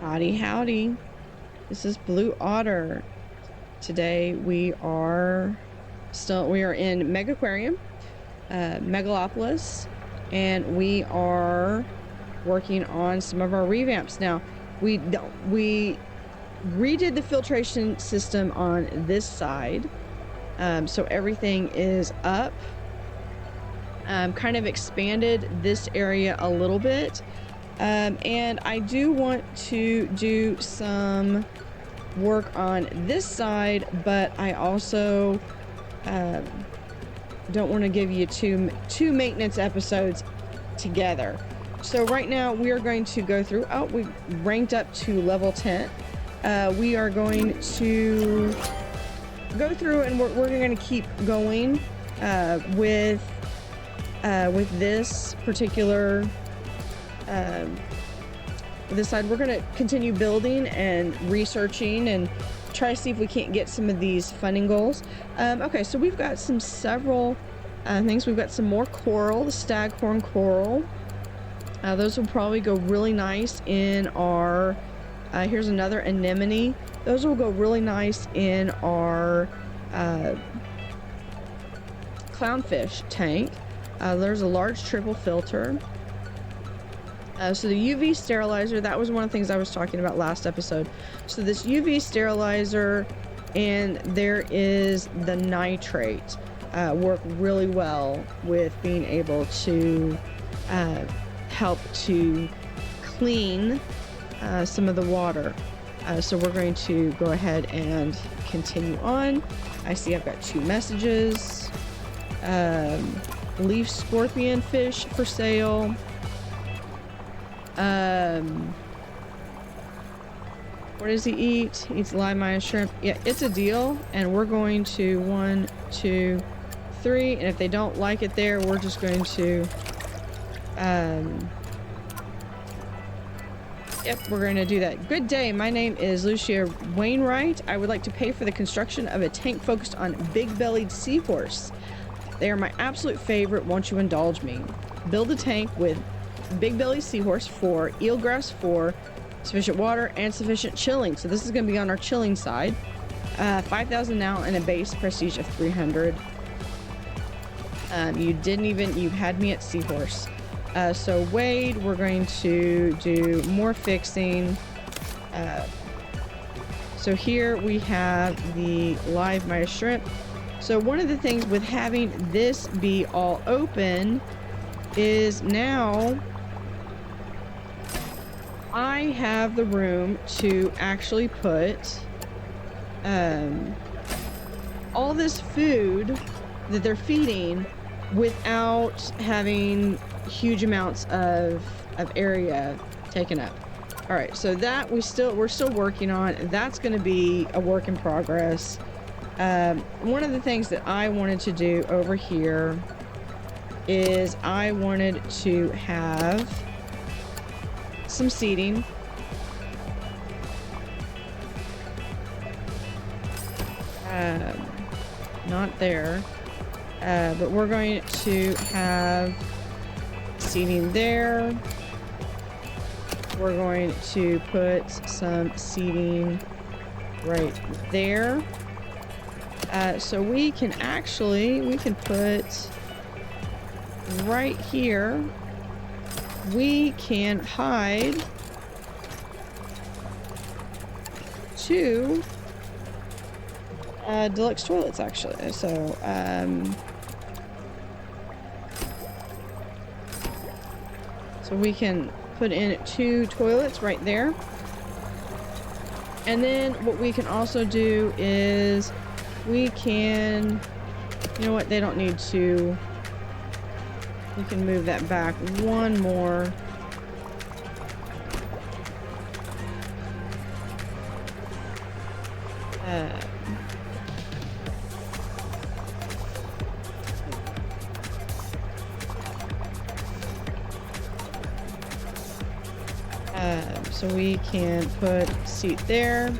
Howdy Howdy. This is Blue Otter. Today we are in Megaquarium, Megalopolis, and we are working on some of our revamps. Now, we redid the filtration system on this side, so everything is up. Kind of expanded this area a little bit. And I do want to do some work on this side, but I also don't want to give you two maintenance episodes together. So right now we are going to go through, we ranked up to level 10. We are going to go through and we're going to keep going with this particular this side. We're going to continue building and researching and try to see if we can't get some of these funding goals. Okay, so we've got several things. We've got some more coral, the staghorn coral. Those will probably go really nice in our here's another anemone. Those will go really nice in our clownfish tank. There's a large triple filter. So the UV sterilizer, that was one of the things I was talking about last episode. So this UV sterilizer, and there is the nitrate, work really well with being able to help to clean some of the water. So we're going to go ahead and continue on. I see I've got 2 messages. Leaf scorpion fish for sale. What does he eat? He eats lime shrimp. Yeah, it's a deal. And we're going to 1, 2, 3. And if they don't like it there, we're just going to, yep, we're going to do that. Good day. My name is Lucia Wainwright. I would like to pay for the construction of a tank focused on big-bellied seahorse. They are my absolute favorite. Won't you indulge me? Build a tank with big-bellied seahorse for eelgrass for sufficient water and sufficient chilling. So this is going to be on our chilling side. 5,000 now and a base prestige of 300. You had me at seahorse. So Wade, we're going to do more fixing. So here we have the live Maya shrimp. So one of the things with having this be all open is now I have the room to actually put all this food that they're feeding without having huge amounts of area taken up. All right, so that we're still working on. That's going to be a work in progress. One of the things that I wanted to do over here is I wanted to have some seating. Not there. But we're going to have seating there. We're going to put some seating right there. So we can put right here, we can hide 2 deluxe toilets actually. So so we can put in 2 toilets right there. And then what we can also do is we can, you know what, they don't need to. We can move that back 1 more. So we can put seat there.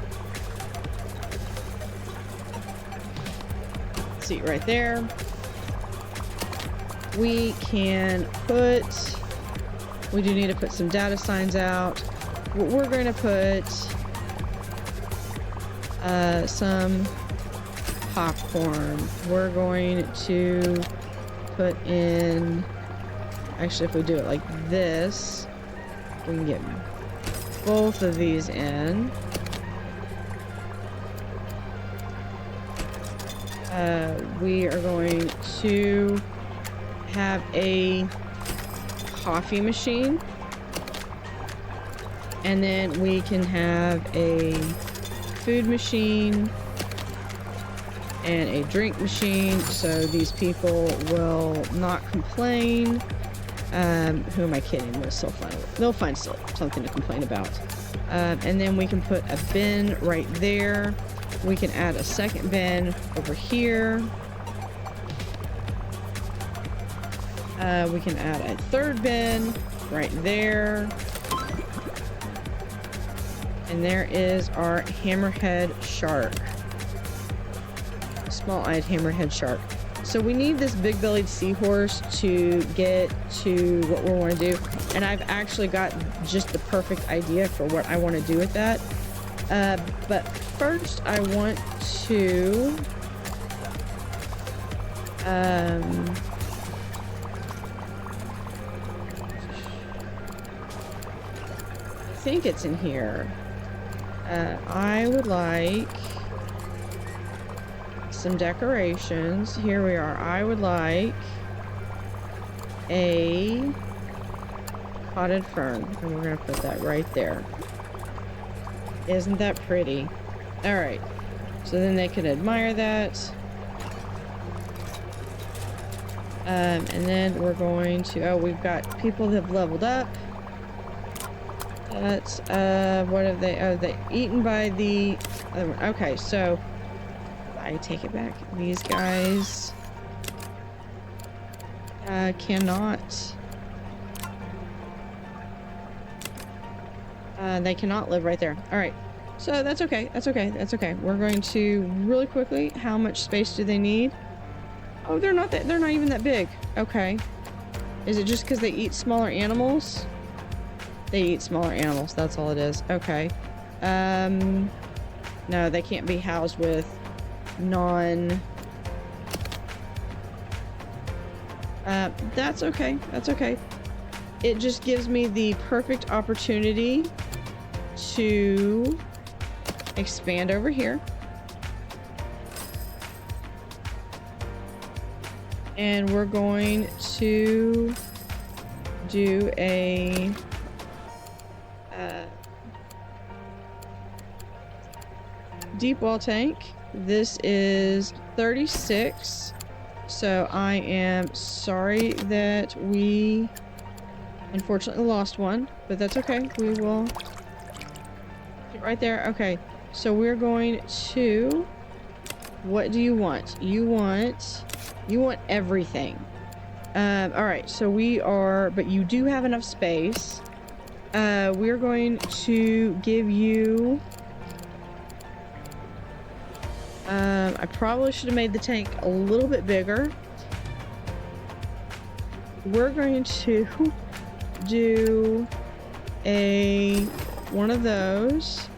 Seat right there. We can put We do need to put some data signs out. we're going to put some popcorn. We're going to put in, actually if we do it like this, we can get both of these in. We are going to have a coffee machine, and then we can have a food machine and a drink machine, so these people will not complain. Who am I kidding? They'll find something to complain about. And then we can put a bin right there. We can add a second bin over here. We can add a third bin right there. And there is our hammerhead shark. Small-eyed hammerhead shark. So we need this big-bellied seahorse to get to what we want to do. And I've actually got just the perfect idea for what I want to do with that. But first I want to I think it's in here. I would like some decorations. Here we are. I would like a potted fern, and we're gonna put that right there. Isn't that pretty? All right, so then they can admire that. And then we're going to, oh, we've got people that have leveled up. That's, what have they, oh, they eaten by the other one. Okay, so I take it back. These guys cannot, they cannot live right there. All right, so that's okay. That's okay. That's okay. We're going to really quickly, how much space do they need? Oh, they're not even that big. Okay. Is it just because they eat smaller animals? They eat smaller animals. That's all it is. Okay. No, they can't be housed with that's okay. That's okay. It just gives me the perfect opportunity to expand over here. And we're going to do a deep well tank. This is 36. So I am sorry that we unfortunately lost one, but that's okay. We will get right there. Okay. So we're going to, what do you want? You want everything. All right, so we are, but you do have enough space. We're going to give you, I probably should have made the tank a little bit bigger. We're going to do one of those,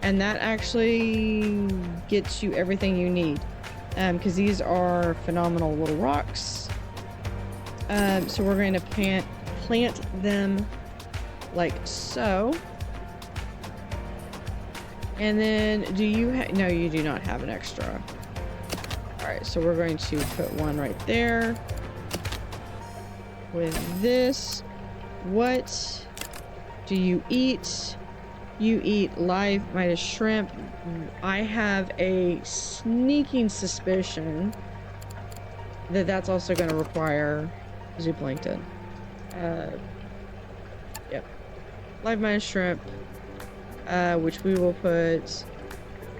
and that actually gets you everything you need. Because these are phenomenal little rocks. So we're going to plant them like so. And then do you no, you do not have an extra. All right, so we're going to put one right there with this. What do you eat? You eat live Midas shrimp. I have a sneaking suspicion that that's also going to require zooplankton. Yep. Live Midas shrimp, which we will put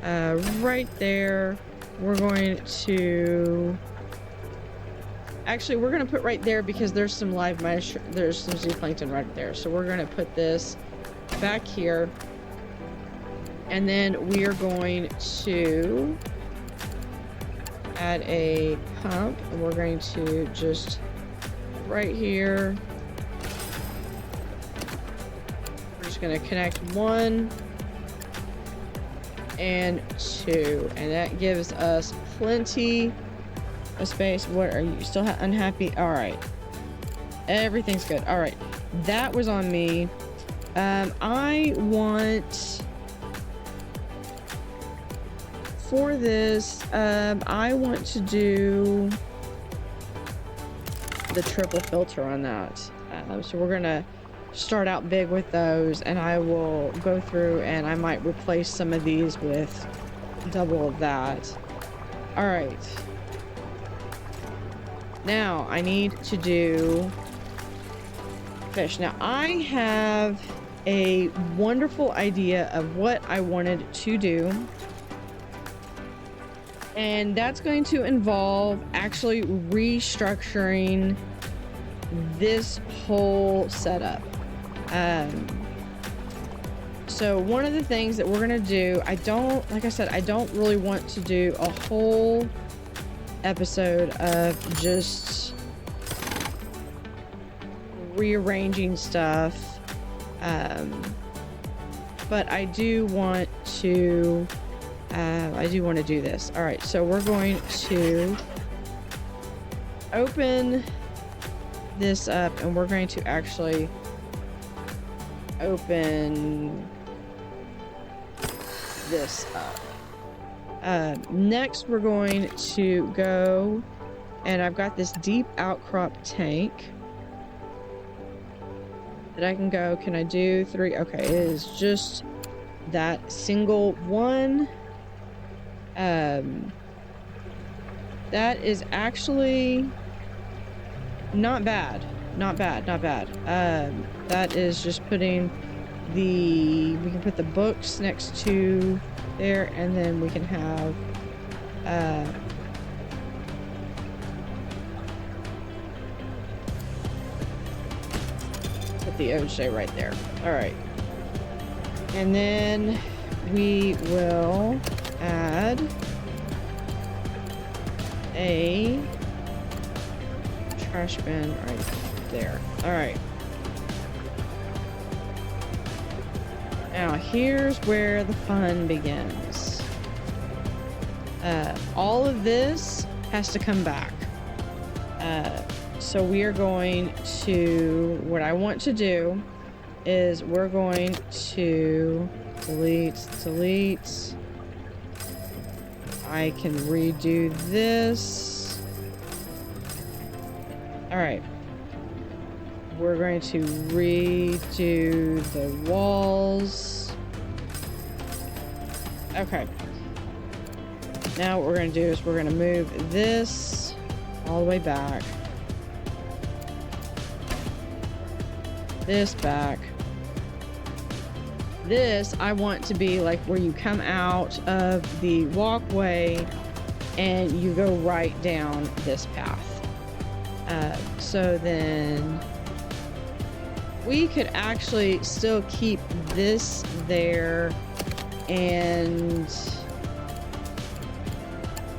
right there. We're going to... Actually, we're going to put right there because there's some live Midas there's some zooplankton right there. So we're going to put this back here. And then we are going to add a pump, and we're going to just right here. We're just just gonna connect 1 and 2, and that gives us plenty of space. What are you still unhappy? All right, everything's good. All right, that was on me. I want for this, I want to do the triple filter on that. So we're gonna start out big with those, and I will go through and I might replace some of these with double of that. All right. Now I need to do fish. Now I have a wonderful idea of what I wanted to do. And that's going to involve actually restructuring this whole setup. So one of the things that we're gonna do, like I said, I don't really want to do a whole episode of just rearranging stuff. But I do want to do this. All right, so we're going to open this up, and we're going to actually open this up. Next, we're going to go, and I've got this deep outcrop tank that I can go. Can I do 3? Okay, it is just that single one. That is actually not bad. That is just putting we can put the books next to there, and then we can have put the OJ right there. All right, and then we will add a trash bin right there. All right. Now here's where the fun begins. All of this has to come back. So we are going to, what I want to do is we're going to delete. I can redo this. All right. We're going to redo the walls. Okay. Now what we're going to do is we're going to move this all the way back. This back. This I want to be like where you come out of the walkway and you go right down this path. So then we could actually still keep this there and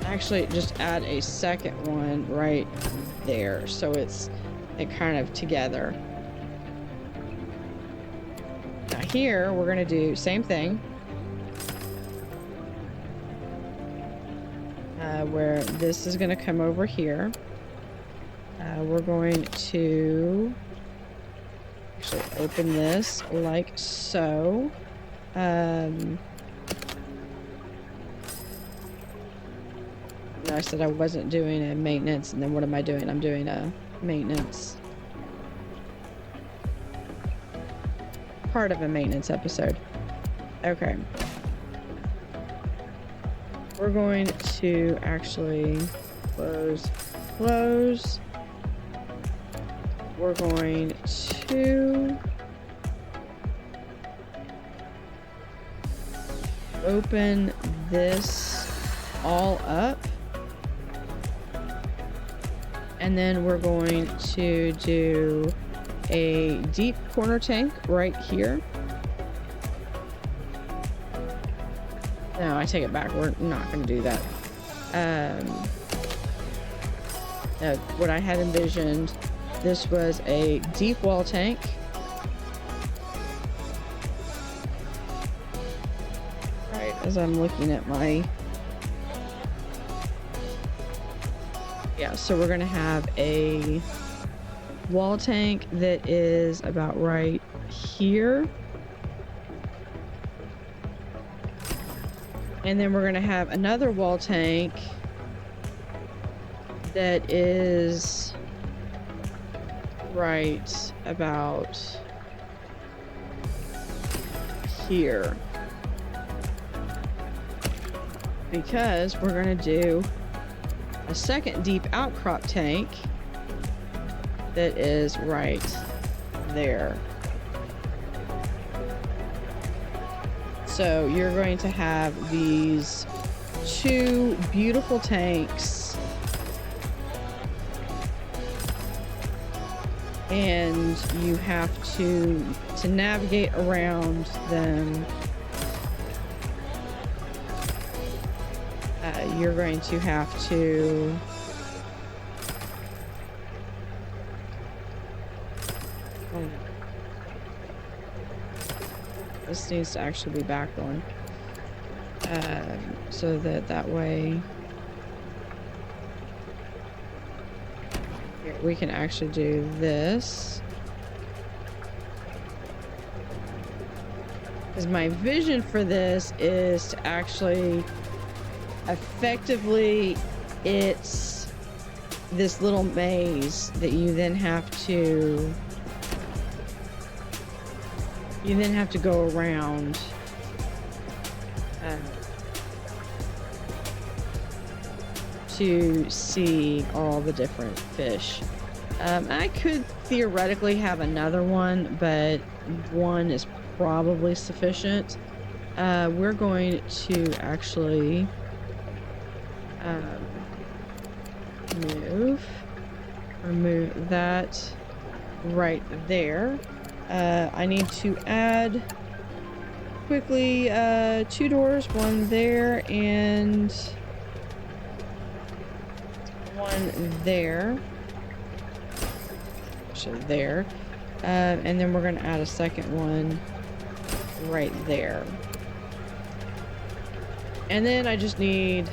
actually just add a second one right there, so it kind of together. Now here we're gonna do same thing, where this is gonna come over here. We're going to actually open this like so. No, I said I wasn't doing a maintenance, and then what am I doing? I'm doing a maintenance. Part of a maintenance episode. Okay. We're going to actually close. We're going to open this all up. And then we're going to do a deep corner tank right here. No, I take it back. We're not going to do that. What I had envisioned, this was a deep wall tank. Right, as I'm looking at my... Yeah, so we're gonna have a wall tank that is about right here. And then we're gonna have another wall tank that is right about here. Because we're gonna do a second deep outcrop tank that is right there. So you're going to have these two beautiful tanks, and you have to navigate around them. You're going to have to this needs to actually be back one, so that way here, we can actually do this. Because my vision for this is to actually effectively, it's this little maze that you then have to go around to see all the different fish. I could theoretically have another one, but one is probably sufficient. We're going to actually remove that right there. I need to add quickly 2 doors, one there and one there. Actually there. And then we're going to add a second one right there. And then I just need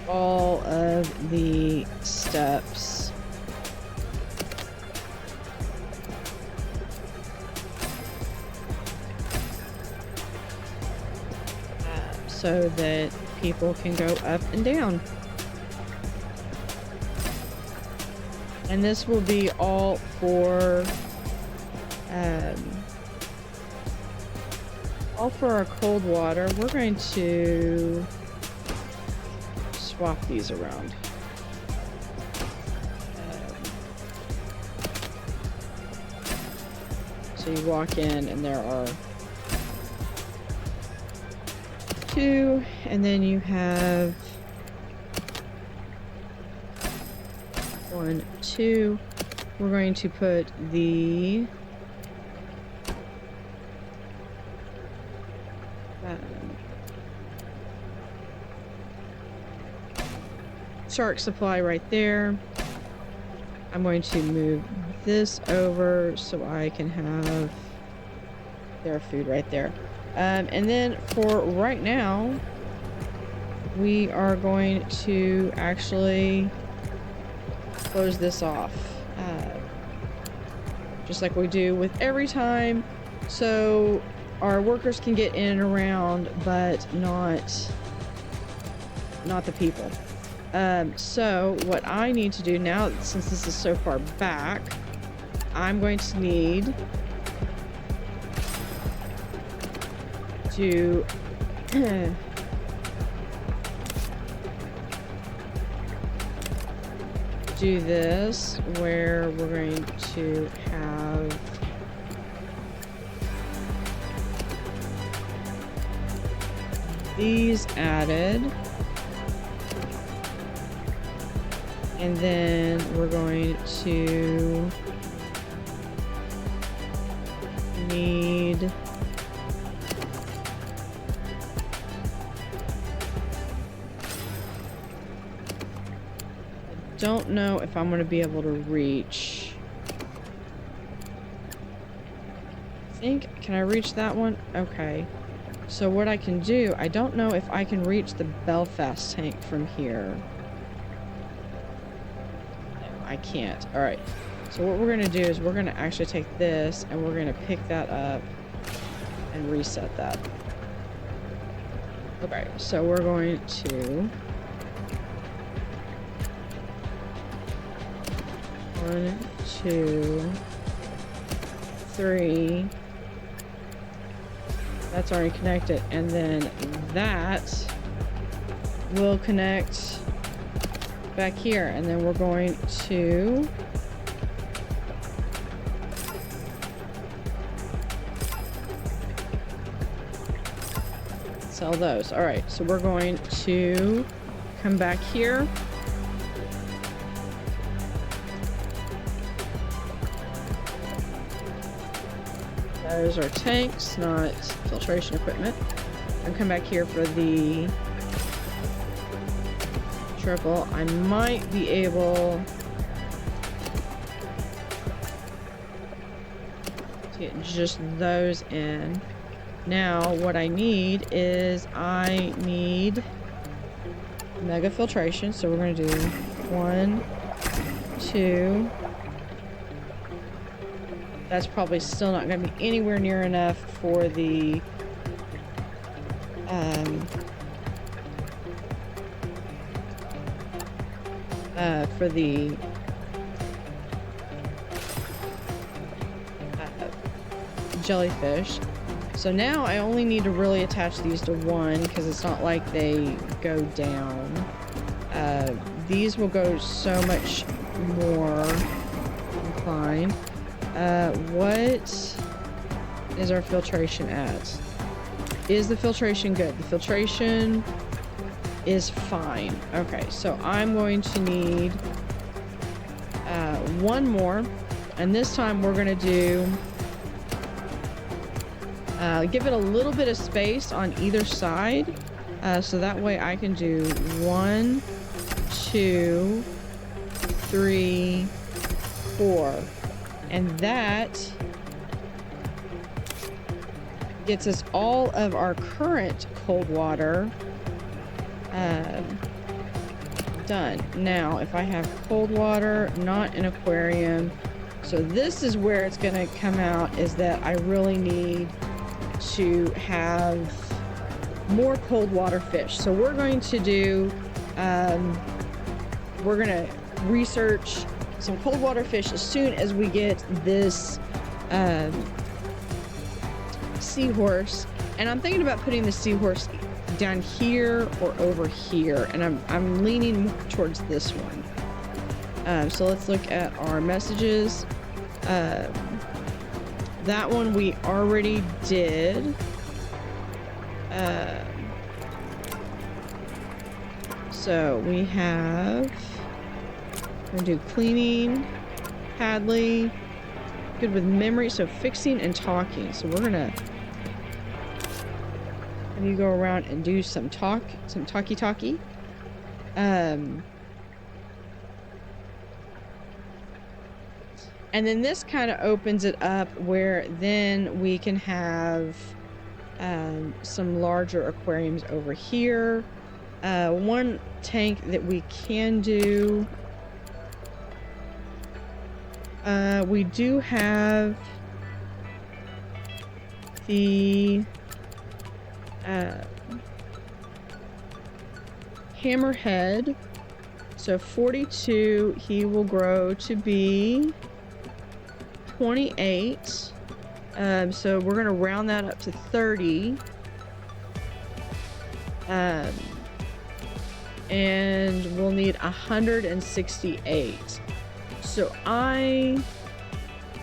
all of the steps so that people can go up and down. And this will be all for our cold water. We're going to swap these around. So you walk in and there are 2, and then you have 1, 2. We're going to put the shark supply right there. I'm going to move this over so I can have their food right there. And then for right now, we are going to actually close this off. Just like we do with every time, so our workers can get in and around, but not the people. So what I need to do now, since this is so far back, I'm going to need to do this, where we're going to have these added, and then we're going to need don't know if I'm going to be able to reach think, can I reach that one? Okay. So what I can do, I don't know if I can reach the Belfast tank from here. No, I can't. All right. So what we're going to do is we're going to actually take this and we're going to pick that up and reset that. Okay, so we're going to 1, 2, 3. That's already connected, and then that will connect back here, and then we're going to sell those. All right, so we're going to come back here. Those are tanks, not filtration equipment. And come back here for the triple. I might be able to get just those in. Now, what I need is I need mega filtration. So we're going to do 1, 2. That's probably still not going to be anywhere near enough for the jellyfish. So now I only need to really attach these to one because it's not like they go down. These will go so much more inclined. What is our filtration at? Is the filtration good? The filtration is fine. Okay, so I'm going to need one more, and this time we're going to do give it a little bit of space on either side, so that way I can do 1, 2, 3, 4. And that gets us all of our current cold water done. Now, if I have cold water, not an aquarium, so this is where it's going to come out, is that I really need to have more cold water fish. So we're going to do, we're going to research some cold water fish as soon as we get this seahorse. And I'm thinking about putting the seahorse down here or over here, and I'm leaning more towards this one. So let's look at our messages. That one we already did. So we have, we're gonna do cleaning, Hadley, good with memory, so fixing and talking. So we're gonna have you go around and do some talky. And then this kind of opens it up where then we can have some larger aquariums over here. One tank that we can do, we do have the hammerhead. So 42, he will grow to be 28. So we're going to round that up to 30. And we'll need 168. So I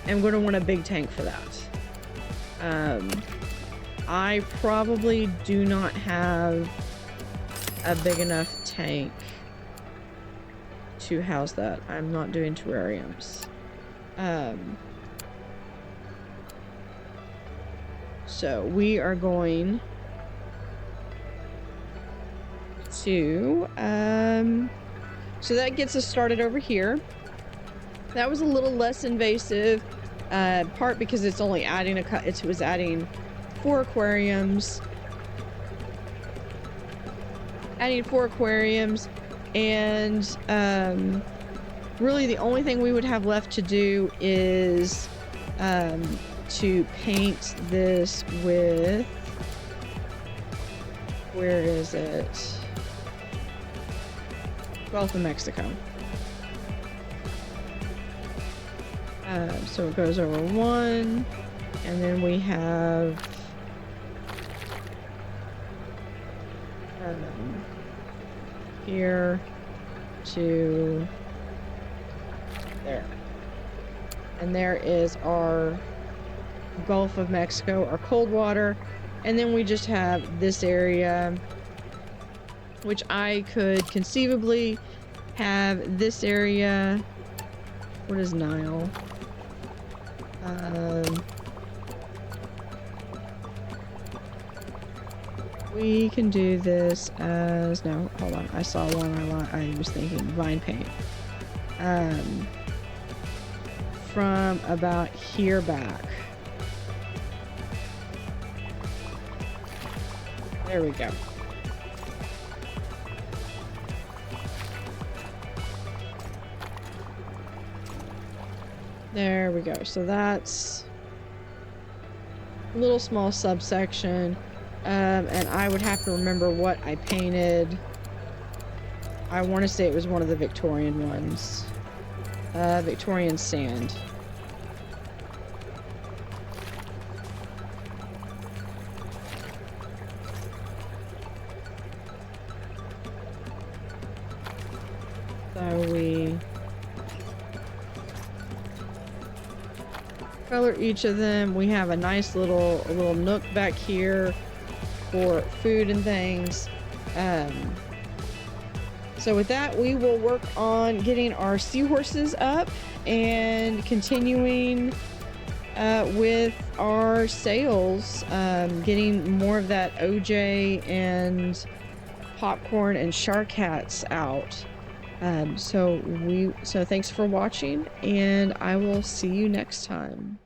am going to want a big tank for that. I probably do not have a big enough tank to house that. I'm not doing terrariums. So we are going to, so that gets us started over here. That was a little less invasive. Part because it's only adding it was adding 4 aquariums. Adding 4 aquariums, and really the only thing we would have left to do is to paint this with, where is it? Gulf of Mexico. So it goes over 1, and then we have here to there. And there is our Gulf of Mexico, our cold water. And then we just have this area, which I could conceivably have this area. What is Nile? We can do this as, no, hold on. I saw one I was thinking vine paint. From about here back. There we go. There we go. So that's a little small subsection. And I would have to remember what I painted. I want to say it was one of the Victorian ones. Victorian sand. So we color each of them. We have a nice little nook back here for food and things. So with that, we will work on getting our seahorses up and continuing with our sails, getting more of that OJ and popcorn and shark hats out. So thanks for watching, and I will see you next time.